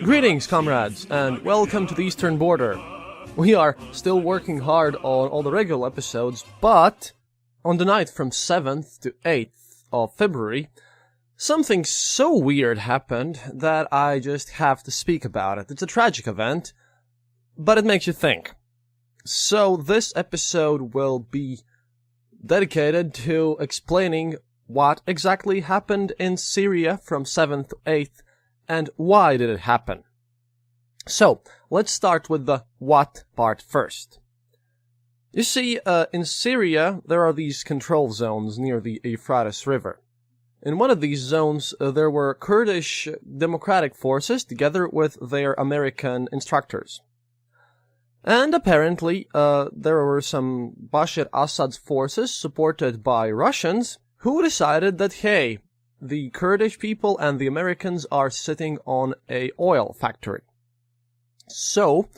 Greetings, comrades, and welcome to the Eastern Border. We are still working hard on all the regular episodes, but on the night from 7th to 8th of February, something so weird happened that I just have to speak about it. It's a tragic event, but it makes you think. So this episode will be dedicated to explaining what exactly happened in Syria from 7th to 8th, and why did it happen. So, let's start with the what part first. You see, in Syria, there are these control zones near the Euphrates River. In one of these zones, there were Kurdish democratic forces together with their American instructors. And apparently, there were some Bashar al-Assad's forces supported by Russians who decided that, hey, the Kurdish people and the Americans are sitting on a oil factory. So,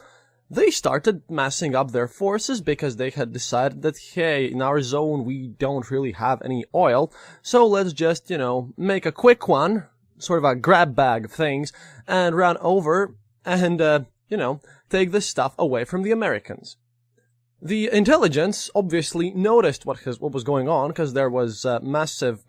they started massing up their forces because they had decided that, hey, in our zone we don't really have any oil, so let's just, make a quick one, sort of a grab bag of things, and run over and, take this stuff away from the Americans. The intelligence obviously noticed what was going on, because there was massive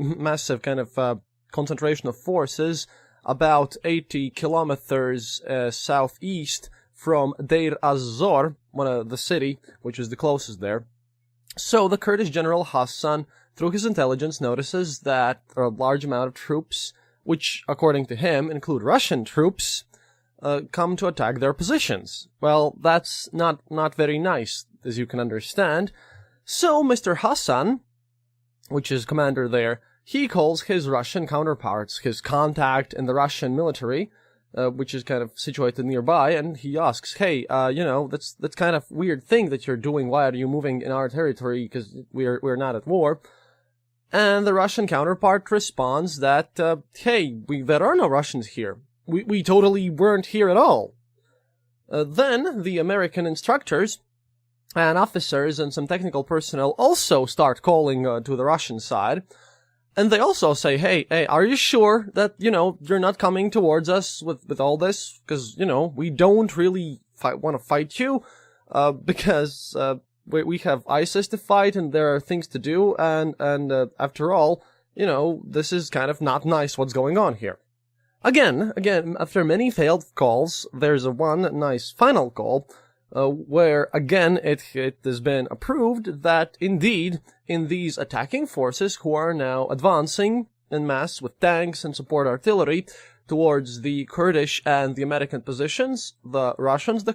kind of concentration of forces about 80 kilometers southeast from Deir az-Zor, the city, which is the closest there. So the Kurdish general Hassan, through his intelligence, notices that there are a large amount of troops, which, according to him, include Russian troops, come to attack their positions. Well, that's not very nice, as you can understand. So Mr. Hassan, which is commander there, he calls his Russian counterparts, his contact in the Russian military, which is kind of situated nearby, and he asks, hey, that's kind of weird thing that you're doing. Why are you moving in our territory? Because we're not at war. And the Russian counterpart responds that, hey, there are no Russians here. We totally weren't here at all. Then the American instructors and officers and some technical personnel also start calling to the Russian side. And they also say, hey, are you sure that, you're not coming towards us with all this? Because, we don't really want to fight you, because we have ISIS to fight and there are things to do, and after all, this is kind of not nice what's going on here. Again, after many failed calls, there's one nice final call, where, again, it has been approved that, indeed, in these attacking forces who are now advancing en masse with tanks and support artillery towards the Kurdish and the American positions, the Russians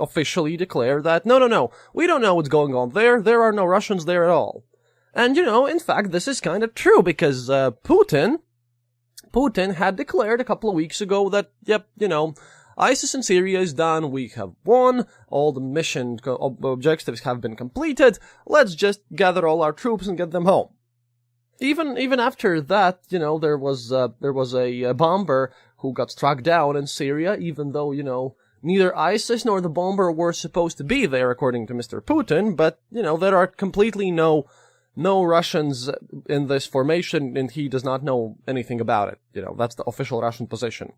officially declare that, no, we don't know what's going on there are no Russians there at all. And, in fact, this is kind of true, because Putin had declared a couple of weeks ago that, ISIS in Syria is done, we have won, all the mission objectives have been completed, let's just gather all our troops and get them home. Even after that, there was a bomber who got struck down in Syria, even though, neither ISIS nor the bomber were supposed to be there, according to Mr. Putin, but, there are completely no Russians in this formation, and he does not know anything about it. That's the official Russian position.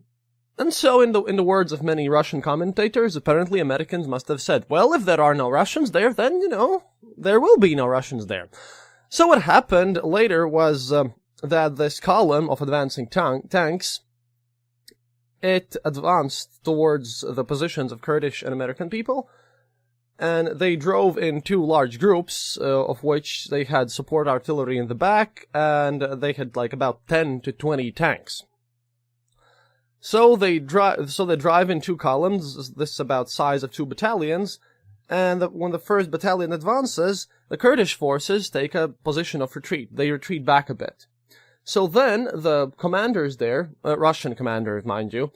And so, in the words of many Russian commentators, apparently Americans must have said, well, if there are no Russians there, then, there will be no Russians there. So what happened later was that this column of advancing tanks, it advanced towards the positions of Kurdish and American people, and they drove in two large groups, of which they had support artillery in the back, and they had about 10 to 20 tanks. So they drive in two columns, this is about size of two battalions, and when the first battalion advances, the Kurdish forces take a position of retreat. They retreat back a bit. So then the commanders there, Russian commanders, mind you,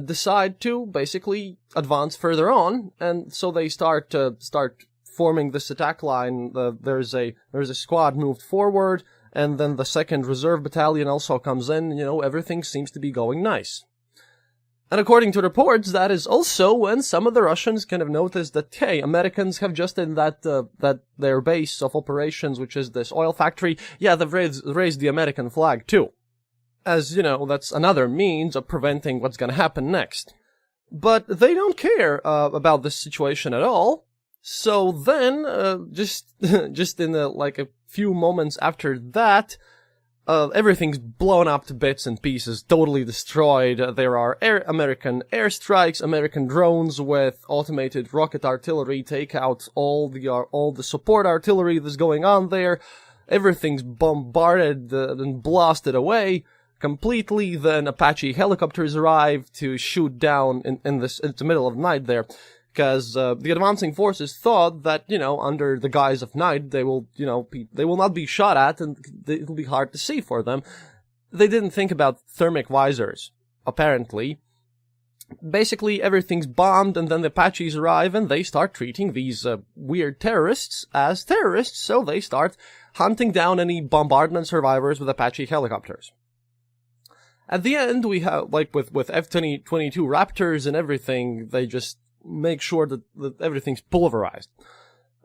decide to basically advance further on, and so they start forming this attack line. There's a squad moved forward, and then the second reserve battalion also comes in. Everything seems to be going nice. And according to reports, that is also when some of the Russians kind of noticed that, hey, Americans have just in that their base of operations, which is this oil factory, yeah, they've raised the American flag too. as, that's another means of preventing what's gonna happen next. But they don't care about this situation at all. So then, just in a few moments after that, everything's blown up to bits and pieces, totally destroyed. There are American airstrikes, American drones with automated rocket artillery take out all the support artillery that's going on there. Everything's bombarded and blasted away completely. Then Apache helicopters arrive to shoot down in the middle of the night there, because the advancing forces thought that, under the guise of night, they will not be shot at, and it'll be hard to see for them. They didn't think about thermic visors, apparently. Basically, everything's bombed, and then the Apaches arrive, and they start treating these weird terrorists as terrorists, so they start hunting down any bombardment survivors with Apache helicopters. At the end, we have, with F-22 Raptors and everything, they just make sure that everything's pulverized.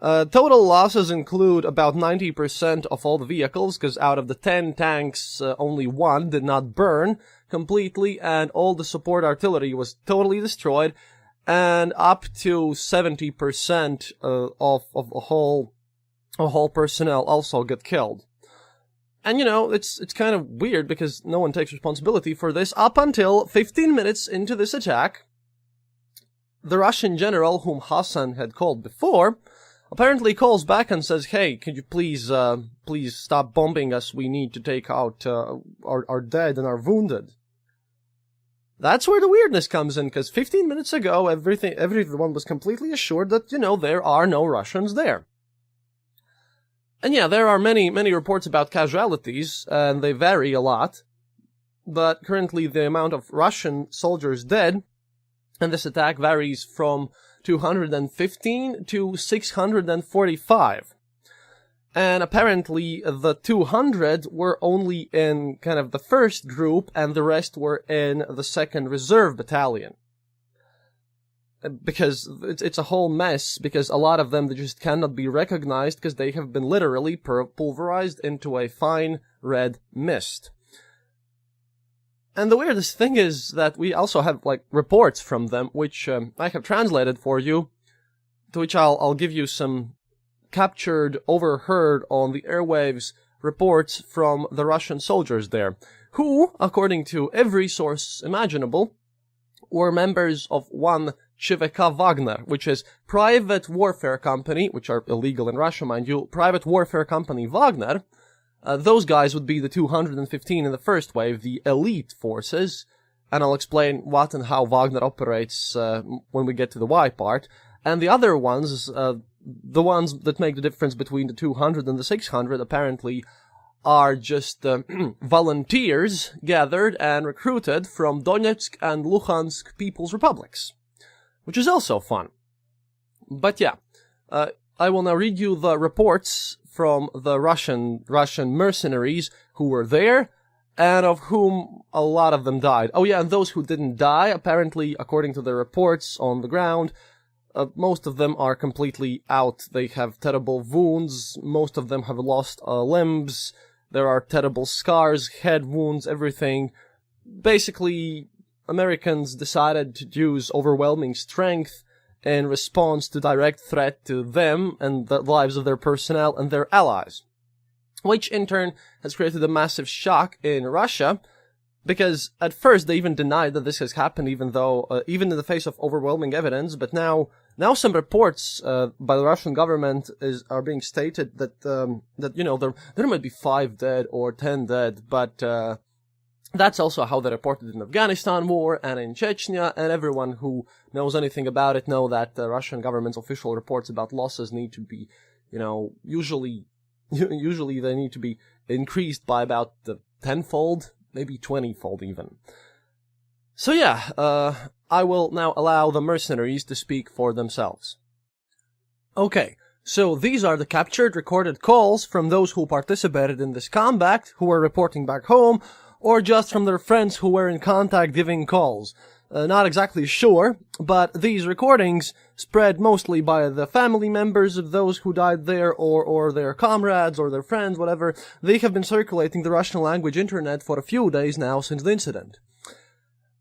Total losses include about 90% of all the vehicles, because out of the 10 tanks, only one did not burn completely, and all the support artillery was totally destroyed, and up to 70% of the whole personnel also get killed. And it's kind of weird because no one takes responsibility for this up until 15 minutes into this attack. The Russian general whom Hassan had called before apparently calls back and says, "Hey, could you please stop bombing us? We need to take out our dead and our wounded." That's where the weirdness comes in, because 15 minutes ago, everyone was completely assured that, there are no Russians there. And yeah, there are many reports about casualties, and they vary a lot. But currently the amount of Russian soldiers dead in this attack varies from 215 to 645. And apparently the 200 were only in kind of the first group, and the rest were in the 2nd Reserve Battalion. Because it's a whole mess, because a lot of them they just cannot be recognized because they have been literally pulverized into a fine red mist. And the weirdest thing is that we also have reports from them, which I have translated for you, to which I'll give you some captured, overheard on the airwaves reports from the Russian soldiers there, who, according to every source imaginable, were members of one ČVK WAGNER, which is private warfare company, which are illegal in Russia, mind you, private warfare company WAGNER. Those guys would be the 215 in the first wave, the elite forces, and I'll explain what and how WAGNER operates when we get to the Y part. And the other ones, the ones that make the difference between the 200 and the 600, apparently are just volunteers gathered and recruited from Donetsk and Luhansk People's Republics, which is also fun. But yeah, I will now read you the reports from the Russian mercenaries who were there, and of whom a lot of them died. Oh yeah, and those who didn't die, apparently, according to the reports on the ground, most of them are completely out. They have terrible wounds, most of them have lost limbs, there are terrible scars, head wounds, everything. Basically, Americans decided to use overwhelming strength in response to direct threat to them and the lives of their personnel and their allies, which in turn has created a massive shock in Russia, because at first they even denied that this has happened, even in the face of overwhelming evidence. But now some reports by the Russian government are being stated that there might be 5 dead or 10 dead, but that's also how they reported in Afghanistan war and in Chechnya, and everyone who knows anything about it know that the Russian government's official reports about losses need to be, usually they need to be increased by about the 10-fold, maybe 20-fold even. So yeah, I will now allow the mercenaries to speak for themselves. Okay, so these are the captured recorded calls from those who participated in this combat, who were reporting back home, or just from their friends who were in contact giving calls. Not exactly sure, but these recordings, spread mostly by the family members of those who died there, or their comrades, or their friends, whatever, they have been circulating the Russian language internet for a few days now since the incident.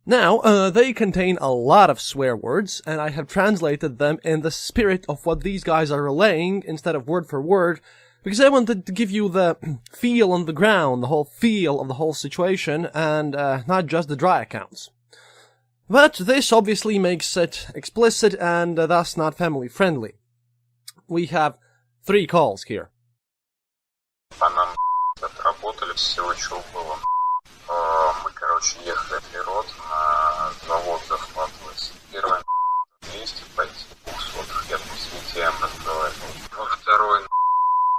Now, they contain a lot of swear words, and I have translated them in the spirit of what these guys are relaying, instead of word for word, because I wanted to give you the feel on the ground, the whole feel of the whole situation, and not just the dry accounts. But this obviously makes it explicit and thus not family-friendly. We have 3 calls here. По нам отработали всего, что было. Мы, ехали вперед, на завод захватывались. Первое 200 пойти, 200, я по сметям разговаривал. Во второй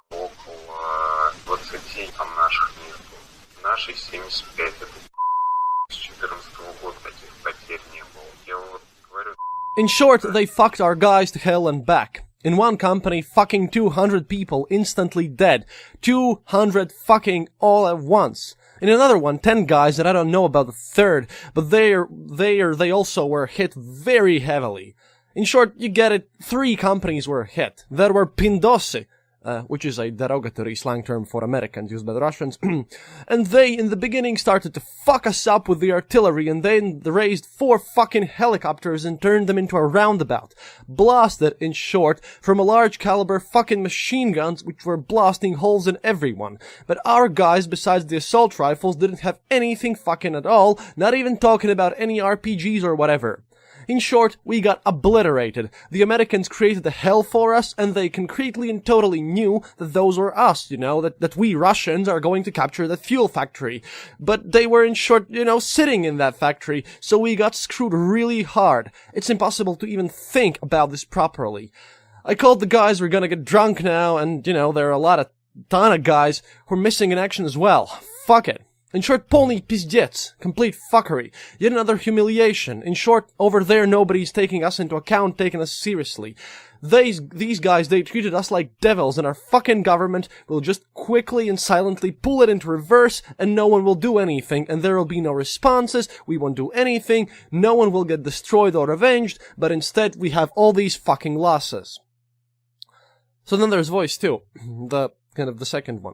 около 20 там наших нету. Наших 75, это с 14 года таких потерь не было. Я вот говорю... In short, they fucked our guys to hell and back. In one company, fucking 200 people instantly dead. 200 fucking all at once. In another one, 10 guys, and I don't know about the third, but they also were hit very heavily. In short, you get it, 3 companies were hit. There were Pindosy, which is a derogatory slang term for Americans used by the Russians, and they, in the beginning, started to fuck us up with the artillery, and then raised 4 fucking helicopters and turned them into a roundabout. Blasted, in short, from a large caliber fucking machine guns, which were blasting holes in everyone. But our guys, besides the assault rifles, didn't have anything fucking at all, not even talking about any RPGs or whatever. In short, we got obliterated. The Americans created the hell for us, and they concretely and totally knew that those were us, that we Russians are going to capture that fuel factory. But they were, in short, sitting in that factory, so we got screwed really hard. It's impossible to even think about this properly. I called the guys, we're gonna get drunk now, and, there are ton of guys who are missing in action as well. Fuck it. In short, полный пиздец. Complete fuckery. Yet another humiliation. In short, over there nobody's taking us into account, taking us seriously. These guys, they treated us like devils, and our fucking government will just quickly and silently pull it into reverse, and no one will do anything, and there will be no responses, we won't do anything, no one will get destroyed or avenged, but instead we have all these fucking losses. So then there's voice 2. The second one.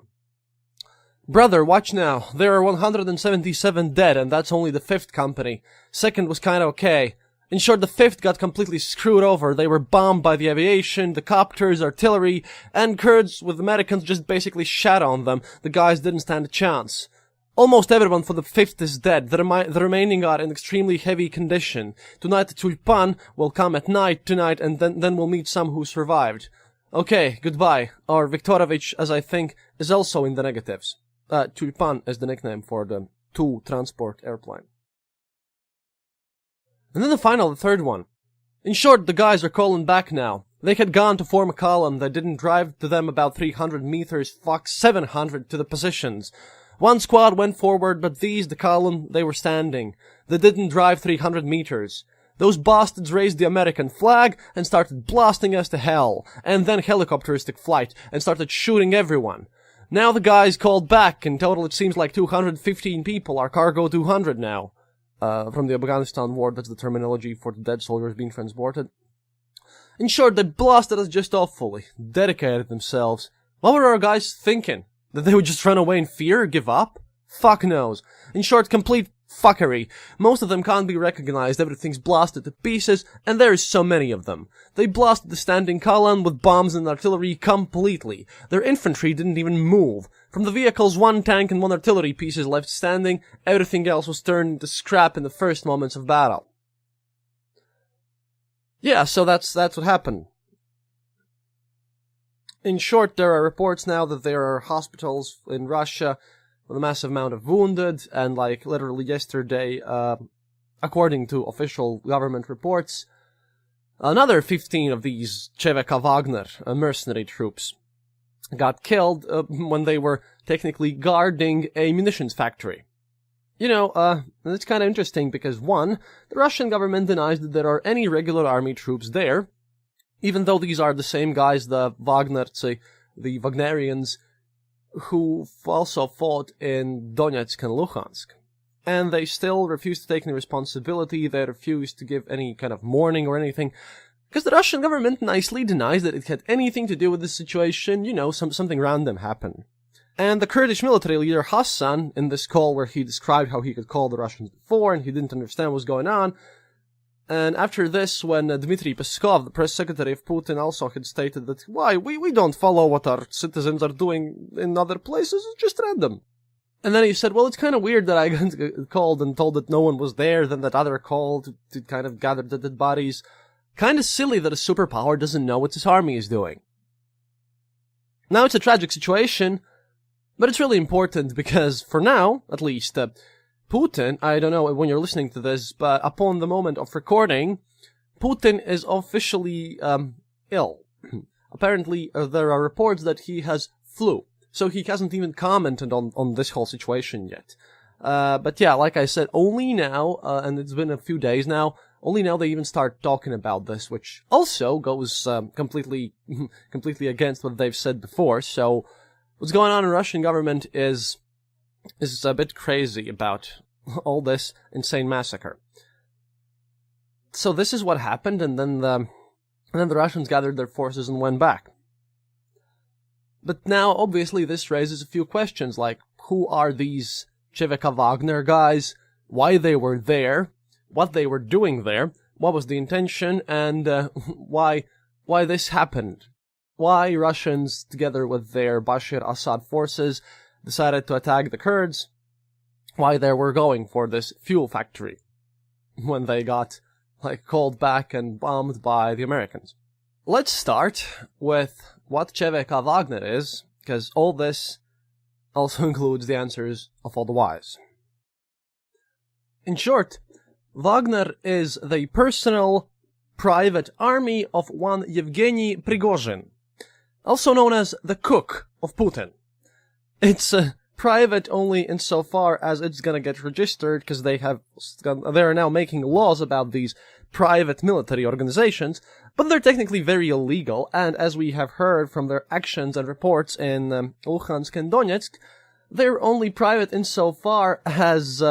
Brother, watch now. There are 177 dead, and that's only the 5th company. 2nd was kinda okay. In short, the 5th got completely screwed over. They were bombed by the aviation, the copters, artillery, and Kurds with Americans just basically shat on them. The guys didn't stand a chance. Almost everyone for the 5th is dead. The remaining are in extremely heavy condition. Tonight the Tulpan will come at night tonight, and then we'll meet some who survived. Okay, goodbye. Our Viktorovich, as I think, is also in the negatives. Tulpan is the nickname for the Tu-transport airplane. And then the 3rd one. In short, the guys are calling back now. They had gone to form a column that didn't drive to them about 300 meters, 700 to the positions. One squad went forward, but the column, they were standing. They didn't drive 300 meters. Those bastards raised the American flag and started blasting us to hell. And then helicopters took flight and started shooting everyone. Now the guys called back. In total, it seems like 215 people. Our cargo 200 now. From the Afghanistan war, that's the terminology for the dead soldiers being transported. In short, they blasted us just awfully. Dedicated themselves. What were our guys thinking? That they would just run away in fear or give up? Fuck knows. In short, complete fuckery. Most of them can't be recognized, everything's blasted to pieces, and there is so many of them. They blasted the standing column with bombs and artillery completely. Their infantry didn't even move. From the vehicles, 1 tank and 1 artillery piece is left standing, everything else was turned into scrap in the first moments of battle. Yeah, so that's what happened. In short, there are reports now that there are hospitals in Russia with a massive amount of wounded, and literally yesterday, according to official government reports, another 15 of these ČVK WAGNER, mercenary troops, got killed when they were technically guarding a munitions factory. It's kind of interesting because, 1, the Russian government denies that there are any regular army troops there, even though these are the same guys, the Wagnercy, the Wagnerians, who also fought in Donetsk and Luhansk. and they still refuse to take any responsibility. They refuse to give any kind of mourning or anything, because the Russian government nicely denies that it had anything to do with this situation. Something random happened. And the Kurdish military leader Hassan, in this call where he described how he could call the Russians before and he didn't understand what was going on, and after this, when Dmitry Peskov, the press secretary of Putin, also had stated that, we don't follow what our citizens are doing in other places, it's just random. And then he said, well, it's kind of weird that I got called and told that no one was there, then that other call to kind of gather the dead bodies. Kind of silly that a superpower doesn't know what his army is doing. Now, it's a tragic situation, but it's really important because, for now, at least, Putin, I don't know when you're listening to this, but upon the moment of recording, Putin is officially ill. Apparently, there are reports that he has flu, so he hasn't even commented on this whole situation yet. But yeah, like I said, only now, and it's been a few days now, only now they even start talking about this, which also goes completely against what they've said before. So what's going on in the Russian government is a bit crazy about all this insane massacre. So this is what happened, and then the Russians gathered their forces and went back. But now, obviously, this raises a few questions, like, who are these WAGNER guys, why they were there, what they were doing there, what was the intention, and why this happened. Why Russians, together with their Bashar Assad forces, decided to attack the Kurds, why they were going for this fuel factory when they got, called back and bombed by the Americans. Let's start with what WAGNER is, because all this also includes the answers of all the whys. In short, Wagner is the personal, private army of one Yevgeny Prigozhin, also known as the cook of Putin. It's private only insofar as it's gonna get registered, because they are now making laws about these private military organizations, but they're technically very illegal, and as we have heard from their actions and reports in Luhansk and Donetsk, they're only private insofar as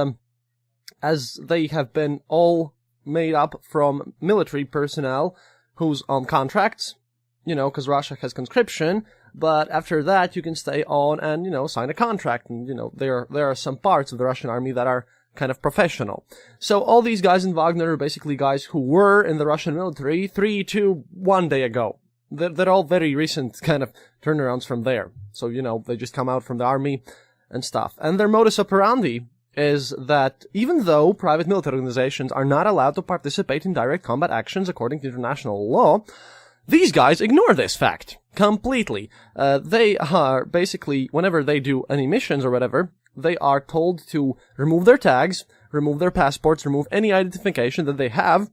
they have been all made up from military personnel who's on contracts, because Russia has conscription, but after that you can stay on and, sign a contract, and, there are some parts of the Russian army that are kind of professional. So all these guys in Wagner are basically guys who were in the Russian military 3 to 1 day ago. They're all very recent kind of turnarounds from there. So, they just come out from the army and stuff. And their modus operandi is that even though private military organizations are not allowed to participate in direct combat actions according to international law, these guys ignore this fact completely. They are basically, whenever they do any missions or whatever, they are told to remove their tags, remove their passports, remove any identification that they have,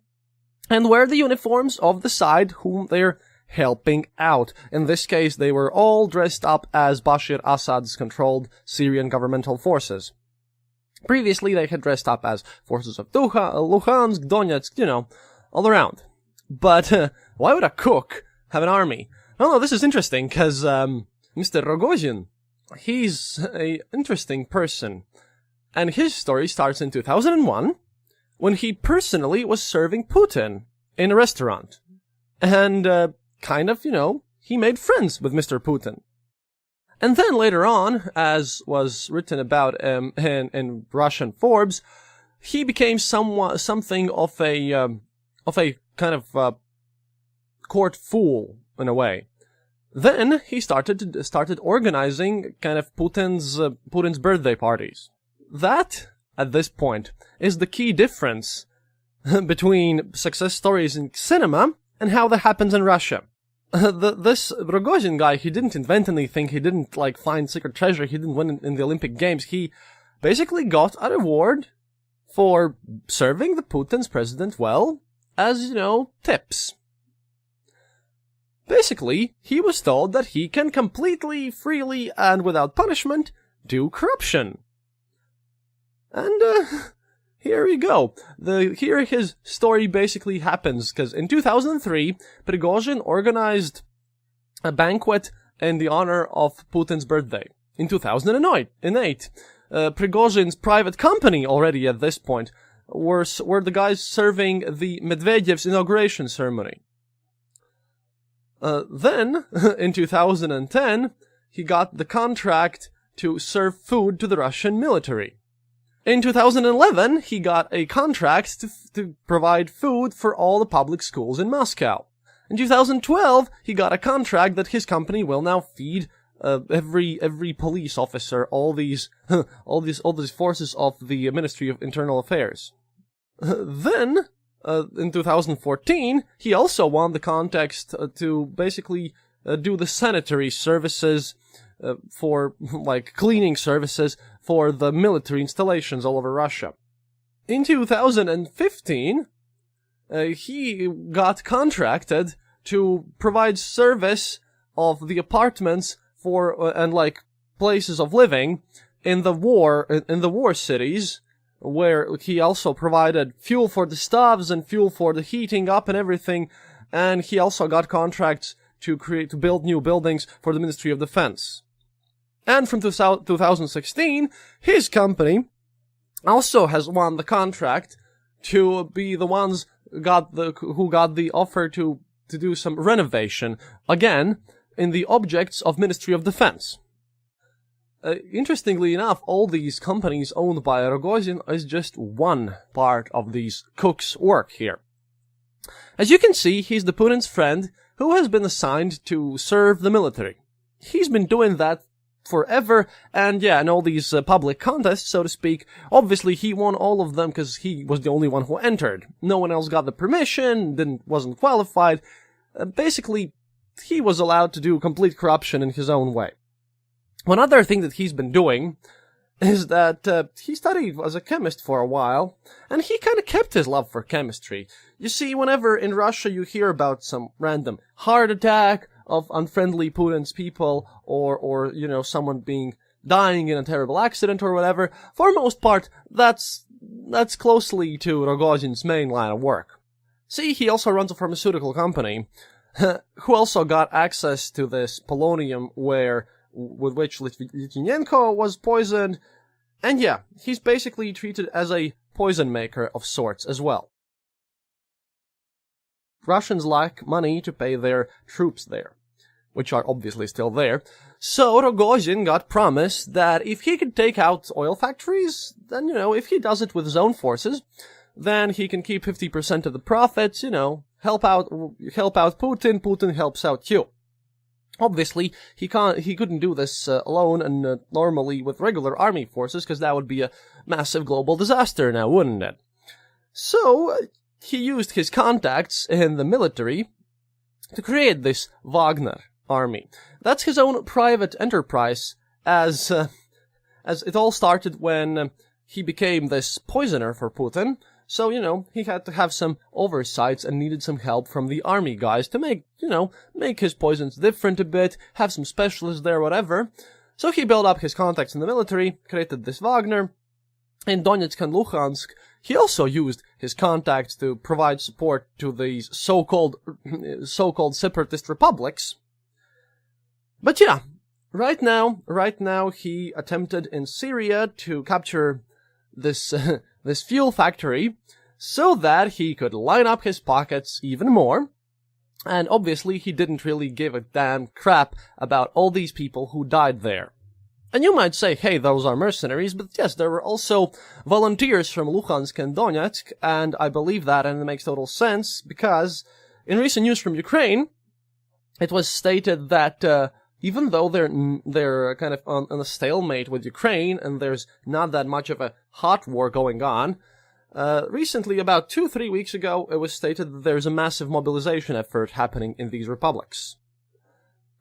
and wear the uniforms of the side whom they're helping out. In this case, they were all dressed up as Bashar Assad's controlled Syrian governmental forces. Previously, they had dressed up as forces of Luhansk, Donetsk, all around. But why would a cook have an army? No, this is interesting, because Mr. Rogozin, he's an interesting person. And his story starts in 2001, when he personally was serving Putin in a restaurant. And he made friends with Mr. Putin. And then later on, as was written about in Russian Forbes, he became something of a kind of court fool in a way. Then he started organizing kind of Putin's birthday parties. That, at this point, is the key difference between success stories in cinema and how that happens in Russia. This Rogozin guy, he didn't invent anything, he didn't find secret treasure, he didn't win in the Olympic Games, he basically got a reward for serving the Putin's president well, as, tips. Basically, he was told that he can completely, freely, and without punishment, do corruption. And, here we go. Here his story basically happens, because in 2003, Prigozhin organized a banquet in the honor of Putin's birthday. In 2008, Prigozhin's private company already at this point, were the guys serving the Medvedev's inauguration ceremony. Then, in 2010, he got the contract to serve food to the Russian military. In 2011, he got a contract to provide food for all the public schools in Moscow. In 2012, he got a contract that his company will now feed every police officer, all these forces of the Ministry of Internal Affairs. Then, in 2014, he also won the contest to basically do the sanitary services for, like, cleaning services for the military installations all over Russia. In 2015, he got contracted to provide service of the apartments for and like places of living in the war cities, where he also provided fuel for the stoves and fuel for the heating up and everything, and he also got contracts to build new buildings for the Ministry of Defense. And from 2016, his company also has won the contract to be the ones who got the offer to do some renovation, again, in the objects of Ministry of Defense. Interestingly enough, all these companies owned by Rogozin is just one part of these cooks' work here. As you can see, he's the Putin's friend who has been assigned to serve the military. He's been doing that forever, and yeah, in all these public contests, so to speak, obviously he won all of them because he was the only one who entered. No one else got the permission, wasn't qualified. Basically, he was allowed to do complete corruption in his own way. One other thing that he's been doing is that he studied as a chemist for a while, and he kind of kept his love for chemistry. You see, whenever in Russia you hear about some random heart attack of unfriendly Putin's people, or you know, someone dying in a terrible accident or whatever, for most part, that's closely to Rogozin's main line of work. See, he also runs a pharmaceutical company, who also got access to this polonium with which Litvinenko was poisoned, and yeah, he's basically treated as a poison maker of sorts as well. Russians lack money to pay their troops there, which are obviously still there, so Rogozin got promised that if he could take out oil factories, then, you know, if he does it with his own forces, then he can keep 50% of the profits, you know, help out Putin, Putin helps out you. Obviously, he couldn't do this alone and normally with regular army forces, because that would be a massive global disaster now, wouldn't it? So, he used his contacts in the military to create this WAGNER army. That's his own private enterprise, as it all started when he became this poisoner for Putin. So, you know, he had to have some oversights and needed some help from the army guys to make his poisons different a bit, have some specialists there, whatever. So he built up his contacts in the military, created this Wagner. In Donetsk and Luhansk, he also used his contacts to provide support to these so-called separatist republics. But yeah, right now he attempted in Syria to capture this fuel factory so that he could line up his pockets even more. And obviously he didn't really give a damn crap about all these people who died there. And you might say, hey, those are mercenaries, but yes, there were also volunteers from Luhansk and Donetsk, and I believe that, and it makes total sense, because in recent news from Ukraine, it was stated that even though they're kind of on a stalemate with Ukraine, and there's not that much of a hot war going on, recently, about 2-3 weeks ago, it was stated that there's a massive mobilization effort happening in these republics.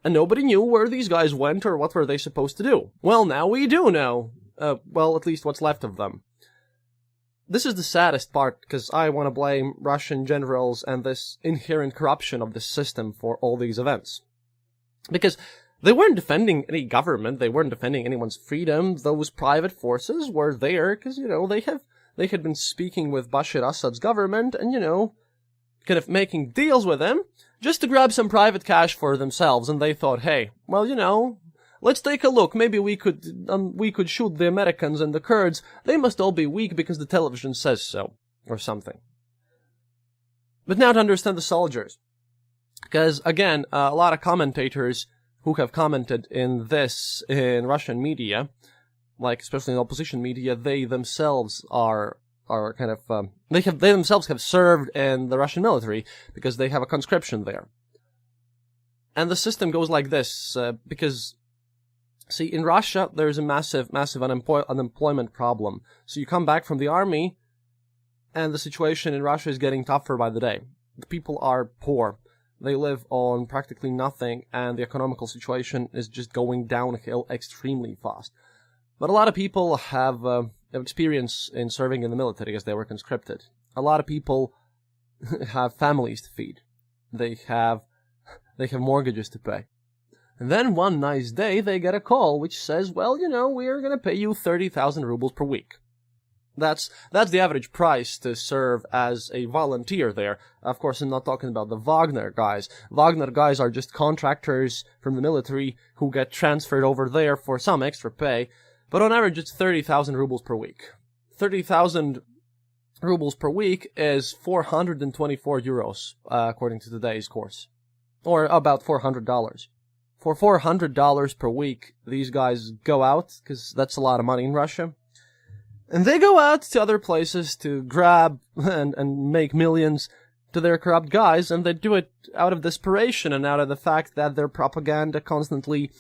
And nobody knew where these guys went or what were they supposed to do. Well, now we do know. Well, at least what's left of them. This is the saddest part, because I want to blame Russian generals and this inherent corruption of the system for all these events. Because they weren't defending any government, they weren't defending anyone's freedom. Those private forces were there because, you know, they had been speaking with Bashar Assad's government and, you know, kind of making deals with them just to grab some private cash for themselves. And they thought, hey, well, you know, let's take a look. Maybe we could shoot the Americans and the Kurds. They must all be weak because the television says so, or something. But now to understand the soldiers. Because, again, a lot of commentators who have commented in Russian media, like especially in opposition media, they themselves are kind of, they themselves have served in the Russian military because they have a conscription there. And the system goes like this, because, see, in Russia, there's a massive unemployment problem. So you come back from the army, and the situation in Russia is getting tougher by the day. The people are poor. They live on practically nothing, and the economical situation is just going downhill extremely fast. But a lot of people have experience in serving in the military as they were conscripted. A lot of people have families to feed. They have mortgages to pay. And then one nice day they get a call which says, well, we're going to pay you 30,000 rubles per week. That's the average price to serve as a volunteer there. Of course, I'm not talking about the Wagner guys. Wagner guys are just contractors from the military who get transferred over there for some extra pay. But on average, it's 30,000 rubles per week. 30,000 rubles per week is 424 euros, according to today's course. Or about $400. For $400 per week, these guys go out, because that's a lot of money in Russia. And they go out to other places to grab and make millions to their corrupt guys, and they do it out of desperation and out of the fact that their propaganda constantly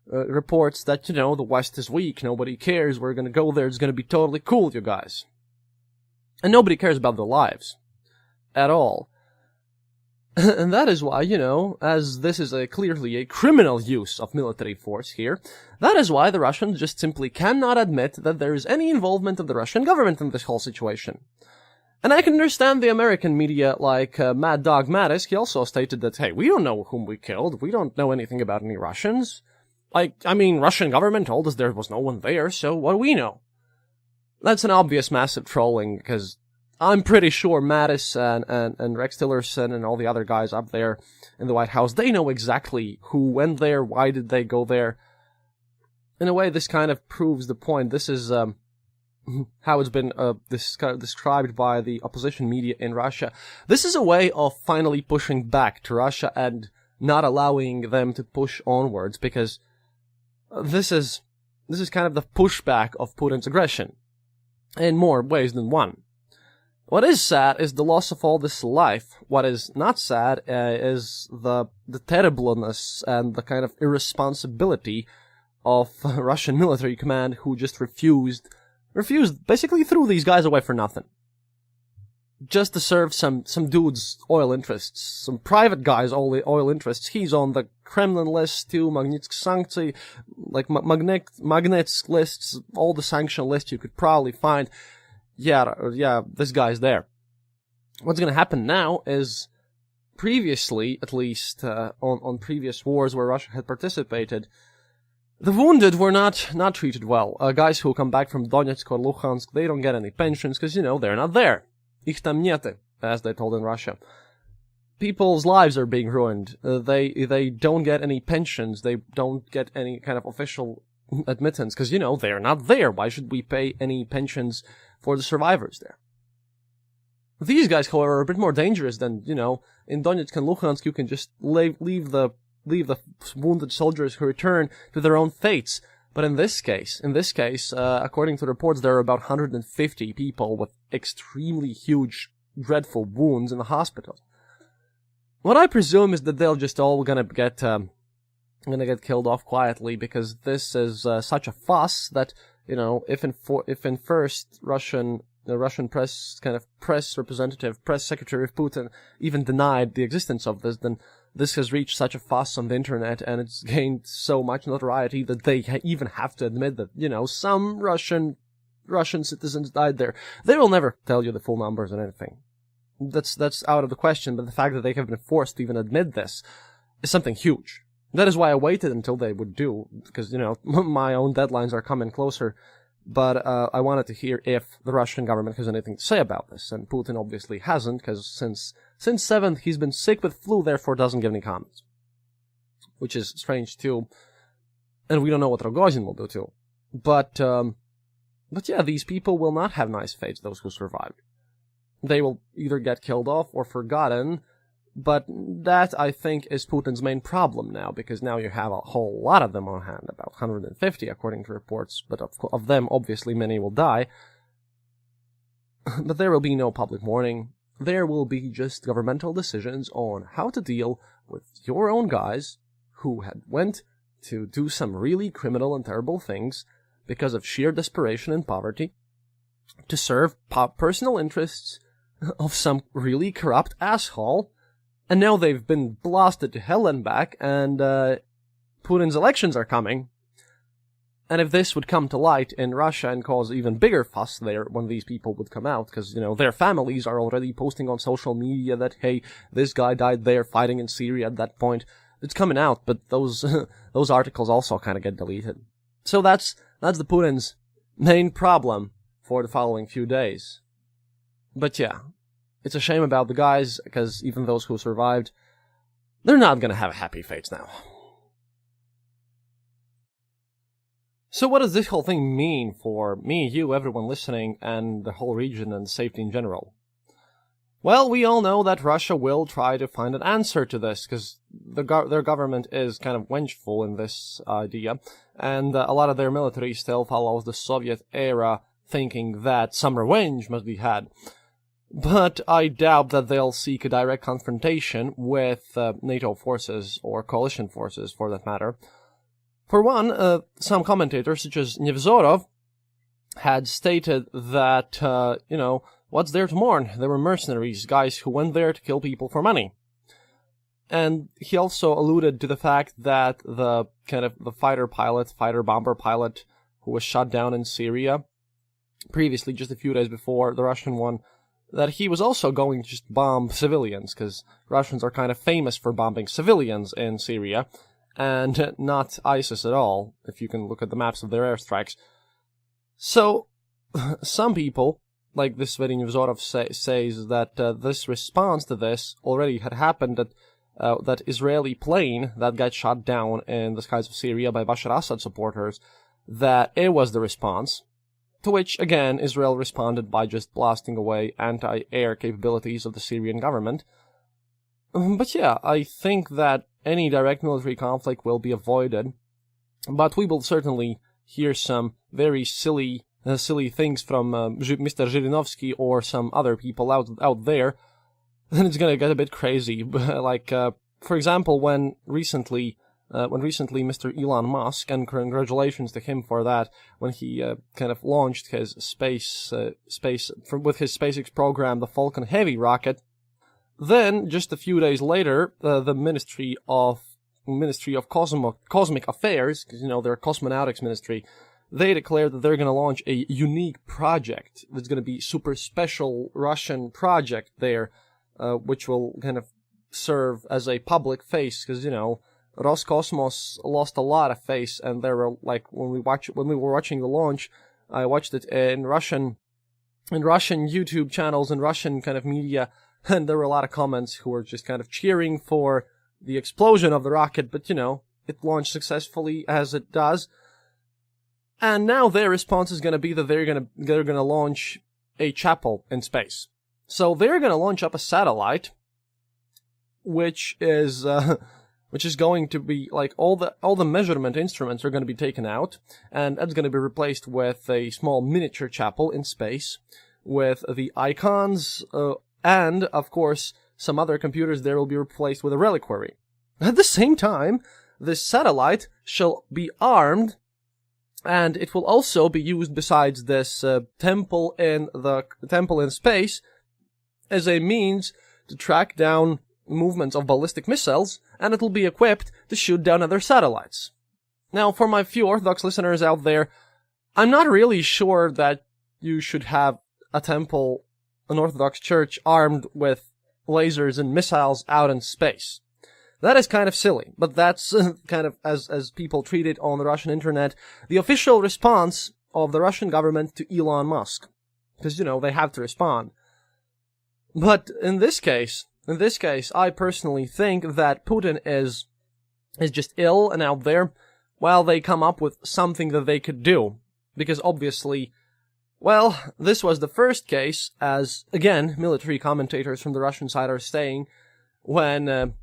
reports that, the West is weak, nobody cares, we're gonna go there, it's gonna be totally cool, you guys. And nobody cares about their lives. At all. And that is why, as this is clearly a criminal use of military force here, that is why the Russians just simply cannot admit that there is any involvement of the Russian government in this whole situation. And I can understand the American media, like Mad Dog Mattis. He also stated that, hey, we don't know whom we killed, we don't know anything about any Russians. Russian government told us there was no one there, so what do we know? That's an obvious massive trolling, because I'm pretty sure Mattis and Rex Tillerson and all the other guys up there in the White House, they know exactly who went there, why did they go there. In a way, this kind of proves the point. This is how it's been described by the opposition media in Russia. This is a way of finally pushing back to Russia and not allowing them to push onwards, because this is kind of the pushback of Putin's aggression in more ways than one. What is sad is the loss of all this life. What is not sad is the terribleness and the kind of irresponsibility of Russian military command, who just refused, basically threw these guys away for nothing. Just to serve some dude's oil interests, some private guy's oil interests. He's on the Kremlin list too, Magnitsky sanctions, like Magnitsky lists, all the sanction lists you could probably find. Yeah, this guy's there. What's gonna happen now is, previously, at least, on previous wars where Russia had participated, the wounded were not treated well. Guys who come back from Donetsk or Luhansk, they don't get any pensions, because, they're not there. Ich tam niety, as they're told in Russia. People's lives are being ruined. They don't get any pensions, they don't get any kind of official admittance, because, they're not there. Why should we pay any pensions for the survivors there? These guys, however, are a bit more dangerous than, in Donetsk and Luhansk, you can just leave the wounded soldiers who return to their own fates. But in this case, according to reports, there are about 150 people with extremely huge, dreadful wounds in the hospital. What I presume is that they'll just all gonna get killed off quietly, because this is such a fuss that, if in first the Russian press representative, press secretary of Putin even denied the existence of this, then this has reached such a fuss on the internet, and it's gained so much notoriety that they even have to admit that, some Russian citizens died there. They will never tell you the full numbers or anything. That's out of the question, but the fact that they have been forced to even admit this is something huge. That is why I waited until they would do, because, my own deadlines are coming closer, but I wanted to hear if the Russian government has anything to say about this, and Putin obviously hasn't, because since 7th he's been sick with flu, therefore doesn't give any comments. Which is strange too. And we don't know what Rogozin will do too. But yeah, these people will not have nice fates, those who survived. They will either get killed off or forgotten, but that, I think, is Putin's main problem now, because now you have a whole lot of them on hand, about 150 according to reports, but of them, obviously, many will die. But there will be no public mourning. There will be just governmental decisions on how to deal with your own guys who had went to do some really criminal and terrible things because of sheer desperation and poverty, to serve personal interests of some really corrupt asshole, and now they've been blasted to hell and back, and Putin's elections are coming. And if this would come to light in Russia and cause even bigger fuss there when these people would come out, because, their families are already posting on social media that, hey, this guy died there fighting in Syria at that point, it's coming out, but those articles also kind of get deleted. So that's the Putin's main problem for the following few days. But yeah, it's a shame about the guys, because even those who survived, they're not gonna have happy fates now. So what does this whole thing mean for me, you, everyone listening, and the whole region and safety in general? Well, we all know that Russia will try to find an answer to this, because their government is kind of vengeful in this idea, and a lot of their military still follows the Soviet era, thinking that some revenge must be had. But I doubt that they'll seek a direct confrontation with NATO forces, or coalition forces for that matter. For one, some commentators, such as Nevzorov, had stated that, what's there to mourn? There were mercenaries, guys who went there to kill people for money. And he also alluded to the fact that the fighter bomber pilot who was shot down in Syria previously, just a few days before the Russian one, that he was also going to just bomb civilians, because Russians are kind of famous for bombing civilians in Syria, and not ISIS at all, if you can look at the maps of their airstrikes. So, some people, like this very Nevzorov says that this response to this already had happened, that Israeli plane that got shot down in the skies of Syria by Bashar Assad supporters, that it was the response, to which, again, Israel responded by just blasting away anti-air capabilities of the Syrian government. But yeah, I think that any direct military conflict will be avoided, but we will certainly hear some very silly things from Mr. Zhirinovsky or some other people out there, and it's gonna get a bit crazy. Like, for example, when recently Mr. Elon Musk, and congratulations to him for that, when he kind of launched his space with his SpaceX program, the Falcon Heavy rocket. Then, just a few days later, the Ministry of Cosmic Affairs, because, they're a cosmonautics ministry, they declared that they're going to launch a unique project. That's going to be super special Russian project there, which will kind of serve as a public face, because, Roscosmos lost a lot of face, and there were, like, when we were watching the launch, I watched it in Russian YouTube channels and Russian kind of media, and there were a lot of comments who were just kind of cheering for the explosion of the rocket, but, it launched successfully as it does. And now their response is going to be that they're going to launch a chapel in space. So they're going to launch up a satellite, which is going to be, like, all the measurement instruments are going to be taken out, and that's going to be replaced with a small miniature chapel in space, with the icons, and, of course, some other computers there will be replaced with a reliquary. At the same time, this satellite shall be armed, and it will also be used besides this temple in space as a means to track down movements of ballistic missiles, and it will be equipped to shoot down other satellites. Now, for my few Orthodox listeners out there, I'm not really sure that you should have a temple, an Orthodox church, armed with lasers and missiles out in space. That is kind of silly, but that's kind of, as people treat it on the Russian internet, the official response of the Russian government to Elon Musk. Because, they have to respond. But in this case, I personally think that Putin is just ill and out there, well, they come up with something that they could do. Because obviously, well, this was the first case, as, again, military commentators from the Russian side are saying, when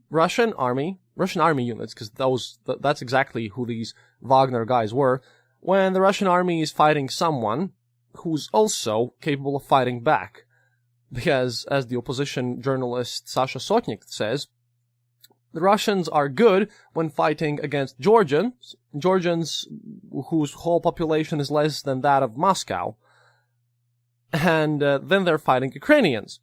Russian army units, because that's exactly who these Wagner guys were, when the Russian army is fighting someone who's also capable of fighting back. Because, as the opposition journalist Sasha Sotnik says, the Russians are good when fighting against Georgians whose whole population is less than that of Moscow, and then they're fighting Ukrainians,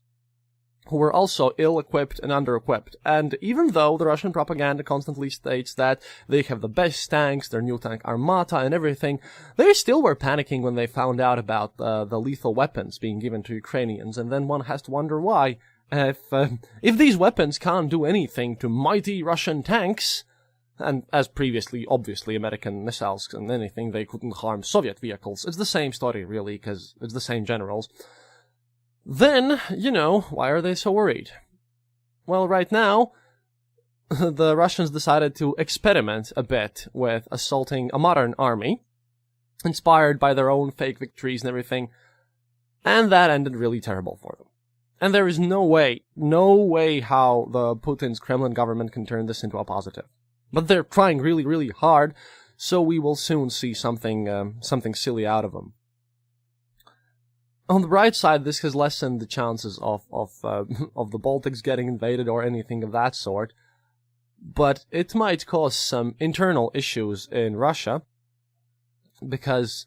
who were also ill-equipped and under-equipped. And even though the Russian propaganda constantly states that they have the best tanks, their new tank armata and everything, they still were panicking when they found out about the lethal weapons being given to Ukrainians, and then one has to wonder why. If these weapons can't do anything to mighty Russian tanks, and as previously, obviously, American missiles and anything, they couldn't harm Soviet vehicles. It's the same story, really, because it's the same generals. Then, why are they so worried? Well, right now, the Russians decided to experiment a bit with assaulting a modern army, inspired by their own fake victories and everything, and that ended really terrible for them. And there is no way how the Putin's Kremlin government can turn this into a positive. But they're trying really, really hard, so we will soon see something silly out of them. On the bright side, this has lessened the chances of the Baltics getting invaded or anything of that sort, but it might cause some internal issues in Russia, because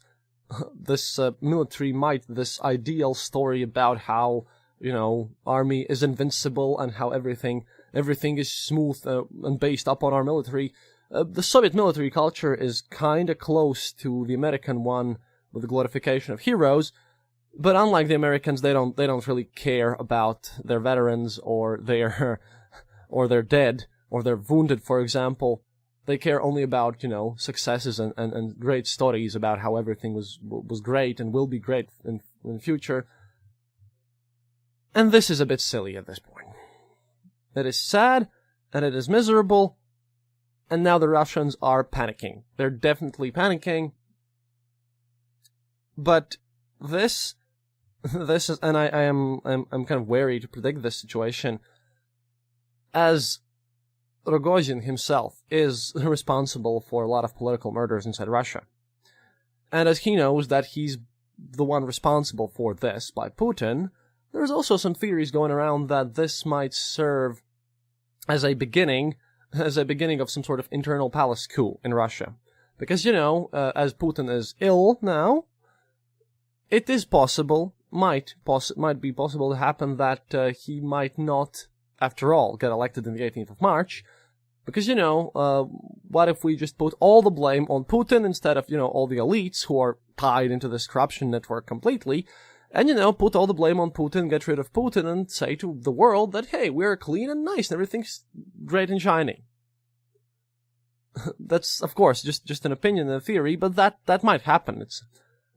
this this ideal story about how, army is invincible and how everything is smooth and based up on our military. The Soviet military culture is kinda close to the American one with the glorification of heroes, but unlike the Americans, they don't really care about their veterans or their dead or their wounded, for example. They care only about, successes and great stories about how everything was great and will be great in the future. And this is a bit silly at this point. It is sad, and it is miserable, and now the Russians are panicking. They're definitely panicking. But this is, and I'm kind of wary to predict this situation, as Rogozin himself is responsible for a lot of political murders inside Russia. And as he knows that he's the one responsible for this by Putin, there's also some theories going around that this might serve as a beginning of some sort of internal palace coup in Russia. Because, as Putin is ill now, it is possible, might be possible to happen that he might not, after all, get elected on the 18th of March. Because, what if we just put all the blame on Putin instead of, all the elites who are tied into this corruption network completely, and, put all the blame on Putin, get rid of Putin, and say to the world that, hey, we're clean and nice, and everything's great and shiny. That's, of course, just an opinion and a theory, but that might happen.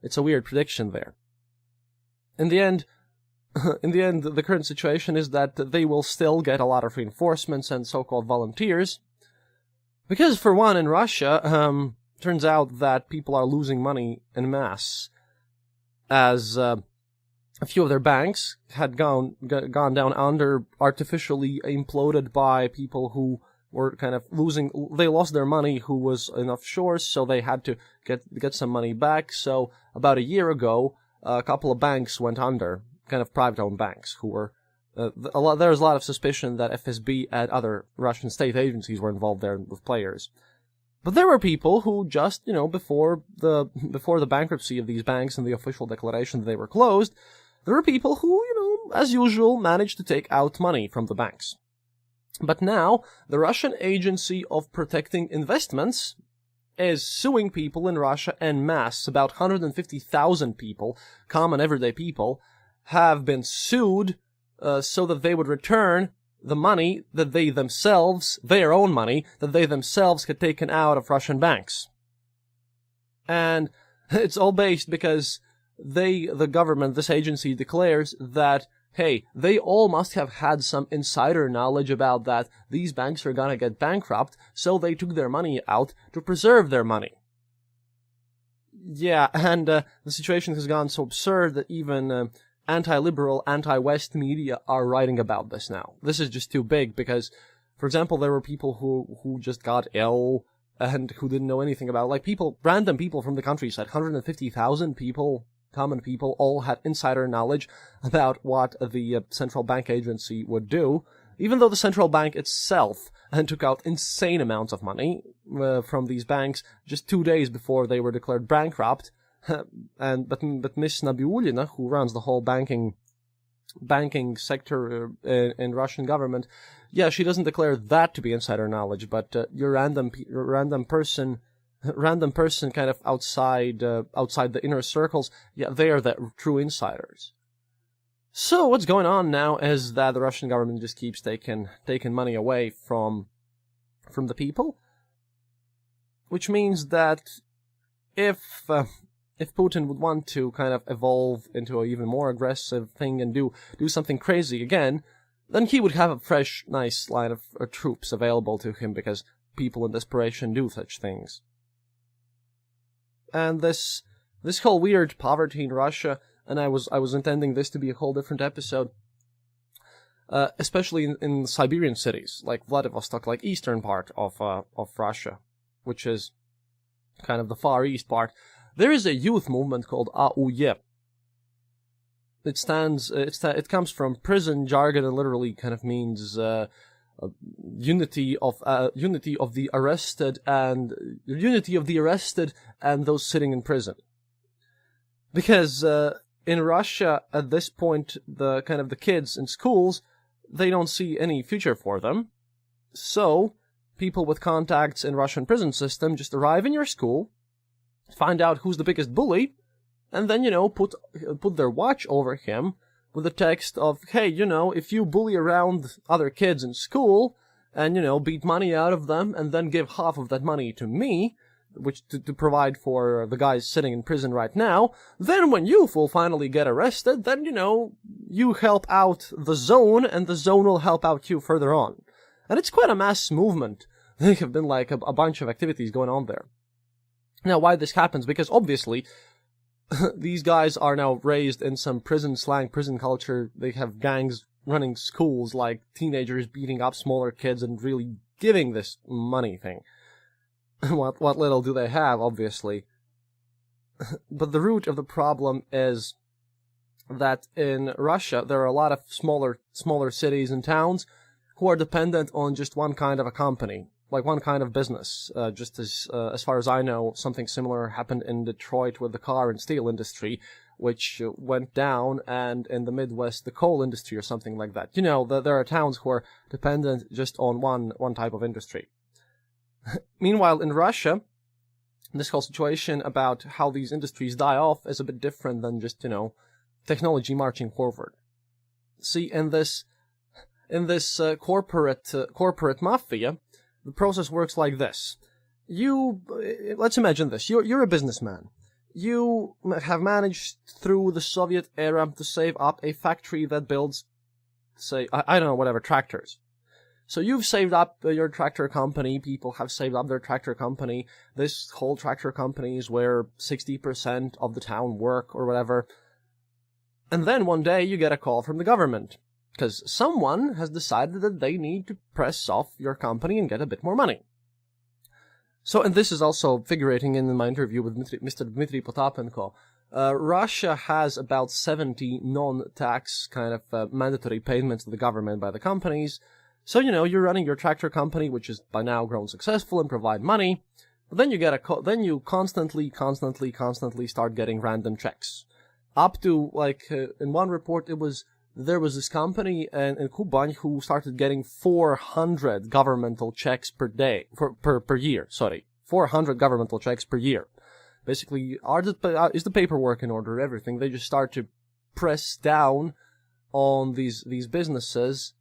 It's a weird prediction there. In the end, the current situation is that they will still get a lot of reinforcements and so-called volunteers, because for one, in Russia, turns out that people are losing money en masse, as a few of their banks had gone down under, artificially imploded by people who were kind of they lost their money who was in offshore, so they had to get some money back. So about a year ago, a couple of banks went under, kind of private-owned banks, who were, there's a lot of suspicion that FSB and other Russian state agencies were involved there with players. But there were people who just, before the bankruptcy of these banks and the official declaration that they were closed, there were people who, as usual, managed to take out money from the banks. But now, the Russian Agency of Protecting Investments is suing people in Russia en masse. About 150,000 people, common everyday people, have been sued so that they would return the money that they themselves, their own money, that they themselves had taken out of Russian banks. And it's all based because the government, this agency, declares that, hey, they all must have had some insider knowledge about that these banks are gonna get bankrupt, so they took their money out to preserve their money. Yeah, and the situation has gone so absurd that even anti-liberal, anti-West media are writing about this now. This is just too big because, for example, there were people who just got ill and who didn't know anything about it. Like random people from the countryside, 150,000 people, common people, all had insider knowledge about what the central bank agency would do, even though the central bank itself took out insane amounts of money from these banks just 2 days before they were declared bankrupt. But Miss Nabiullina, who runs the whole banking sector in Russian government, yeah, she doesn't declare that to be insider knowledge, but your random person kind of outside the inner circles, yeah, they are the true insiders. So what's going on now is that the Russian government just keeps taking money away from the people, which means that if Putin would want to kind of evolve into an even more aggressive thing and do something crazy again, then he would have a fresh, nice line of troops available to him, because people in desperation do such things. And this whole weird poverty in Russia, and I was intending this to be a whole different episode, especially in Siberian cities like Vladivostok, like eastern part of Russia, which is kind of the far east part. There is a youth movement called AUE. It comes from prison jargon and literally kind of means unity of the arrested and those sitting in prison. Because in Russia at this point, the kids in schools, they don't see any future for them. So people with contacts in Russian prison system just arrive in your school, find out who's the biggest bully, and then, put their watch over him with the text of, hey, if you bully around other kids in school and, beat money out of them and then give half of that money to me, which to provide for the guys sitting in prison right now, then when you will finally get arrested, then, you help out the zone and the zone will help out you further on. And it's quite a mass movement. There have been like a bunch of activities going on there. Now, why this happens? Because obviously, these guys are now raised in some prison slang, prison culture. They have gangs running schools, like teenagers beating up smaller kids and really giving this money thing. What little do they have, obviously. But the root of the problem is that in Russia, there are a lot of smaller cities and towns who are dependent on just one kind of a company, like one kind of business. Just as far as I know, something similar happened in Detroit with the car and steel industry, which went down, and in the Midwest, the coal industry or something like that. There are towns who are dependent just on one type of industry. Meanwhile, in Russia, this whole situation about how these industries die off is a bit different than just, technology marching forward. See, in this corporate mafia, the process works like this. Let's imagine this. You're a businessman. You have managed through the Soviet era to save up a factory that builds, say, I don't know, whatever, tractors. So you've saved up your tractor company, people have saved up their tractor company, this whole tractor company is where 60% of the town work or whatever. And then one day you get a call from the government, because someone has decided that they need to press off your company and get a bit more money. So, and this is also figurating in my interview with Mr. Dmitry Potapenko. Russia has about 70 non-tax kind of mandatory payments to the government by the companies. So, you're running your tractor company, which is by now grown successful and provide money. But then you get then you constantly start getting random checks. Up to, in one report, there was this company in Kuban who started getting 400 governmental checks per year. 400 governmental checks per year. Basically, is the paperwork in order, everything. They just start to press down on these businesses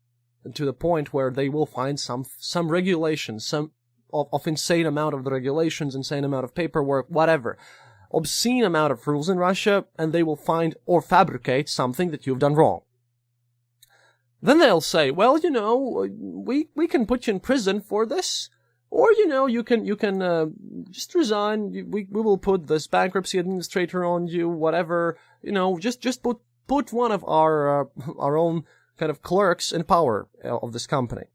to the point where they will find some regulations, some of insane amount of the regulations, insane amount of paperwork, whatever. Obscene amount of rules in Russia, and they will find or fabricate something that you've done wrong. Then they'll say, well, we can put you in prison for this, or, you can just resign, we will put this bankruptcy administrator on you, whatever, just put one of our own kind of clerks in power of this company.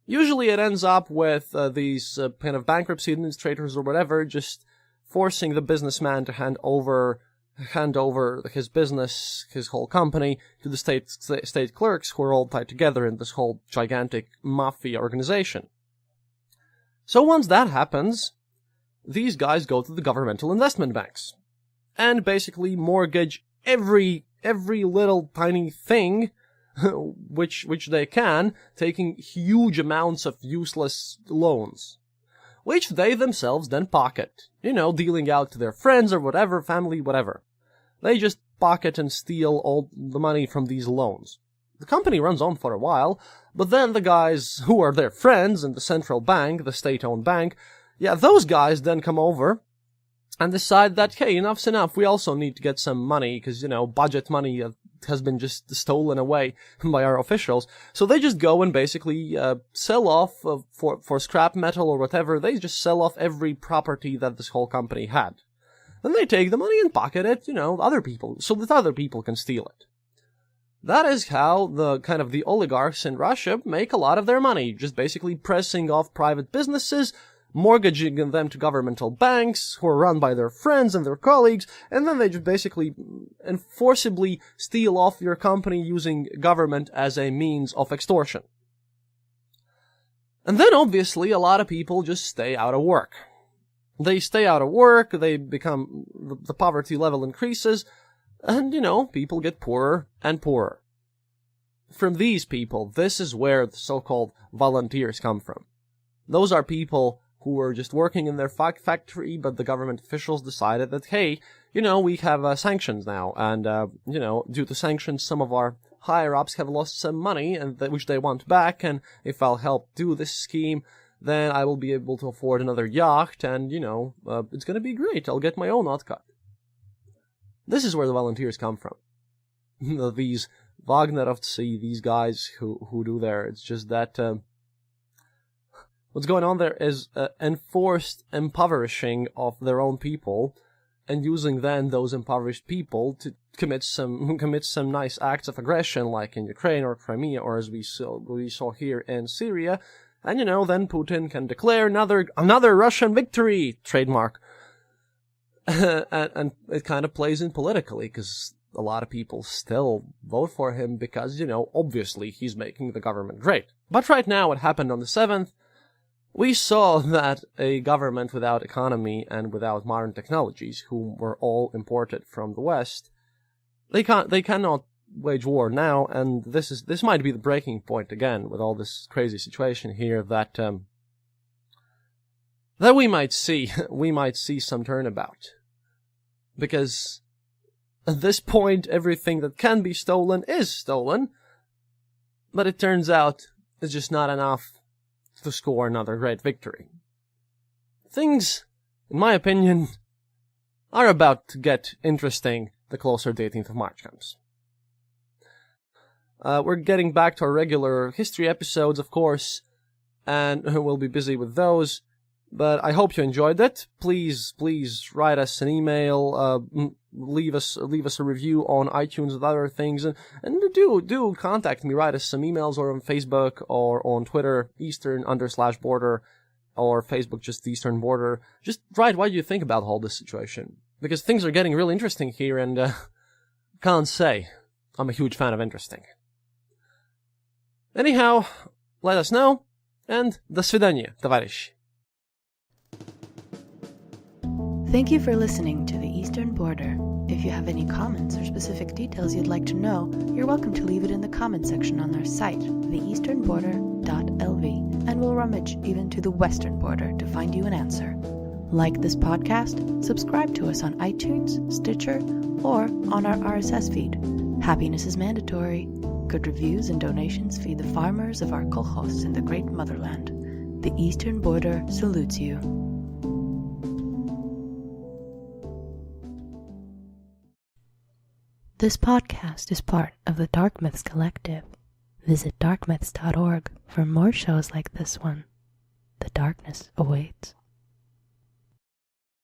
Usually it ends up with these kind of bankruptcy administrators or whatever just forcing the businessman to hand over his business, his whole company, to the state clerks who are all tied together in this whole gigantic mafia organization. So once that happens, these guys go to the governmental investment banks and basically mortgage every little tiny thing which they can, taking huge amounts of useless loans, which they themselves then pocket, dealing out to their friends or whatever, family, whatever. They just pocket and steal all the money from these loans. The company runs on for a while, but then the guys who are their friends in the central bank, the state-owned bank, those guys then come over and decide that, hey, enough's enough, we also need to get some money, because, budget money has been just stolen away by our officials. So they just go and basically sell off, for scrap metal or whatever, they just sell off every property that this whole company had. Then they take the money and pocket it, other people, so that other people can steal it. That is how the oligarchs in Russia make a lot of their money, just basically pressing off private businesses, mortgaging them to governmental banks who are run by their friends and their colleagues, and then they just basically and forcibly steal off your company using government as a means of extortion. And then obviously a lot of people just stay out of work. They stay out of work, the poverty level increases, and, people get poorer and poorer. From these people, this is where the so-called volunteers come from. Those are people who were just working in their factory, but the government officials decided that, hey, we have sanctions now, and, due to sanctions, some of our higher-ups have lost some money, and which they want back, and if I'll help do this scheme, then I will be able to afford another yacht, and, it's gonna be great. I'll get my own outcut. This is where the volunteers come from. These Wagnerovцы, these guys who do there. It's just that, what's going on there is enforced impoverishing of their own people, and using then those impoverished people to commit some nice acts of aggression, like in Ukraine or Crimea, or as we saw here in Syria. And, then Putin can declare another Russian victory, trademark. and it kind of plays in politically, because a lot of people still vote for him because, obviously he's making the government great. But right now, what happened on the 7th, we saw that a government without economy and without modern technologies, who were all imported from the West, they cannot wage war now, and this might be the breaking point again with all this crazy situation here that we might see some turnabout, because at this point everything that can be stolen is stolen, but it turns out it's just not enough to score another great victory. Things, in my opinion, are about to get interesting the closer the 18th of March comes. We're getting back to our regular history episodes, of course, and we'll be busy with those, but I hope you enjoyed it. Please write us an email, leave us a review on iTunes and other things, and do contact me, write us some emails, or on Facebook, or on Twitter, Eastern_border, or Facebook, just the Eastern Border. Just write what you think about all this situation, because things are getting really interesting here, and can't say I'm a huge fan of interesting. Anyhow, let us know, and до свидания, товарищи. Thank you for listening to The Eastern Border. If you have any comments or specific details you'd like to know, you're welcome to leave it in the comment section on our site, theeasternborder.lv, and we'll rummage even to the western border to find you an answer. Like this podcast, subscribe to us on iTunes, Stitcher, or on our RSS feed. Happiness is mandatory. Good reviews and donations feed the farmers of our kolkhozs in the great motherland. The Eastern Border salutes you. This podcast is part of the Dark Myths Collective. Visit darkmyths.org for more shows like this one. The darkness awaits.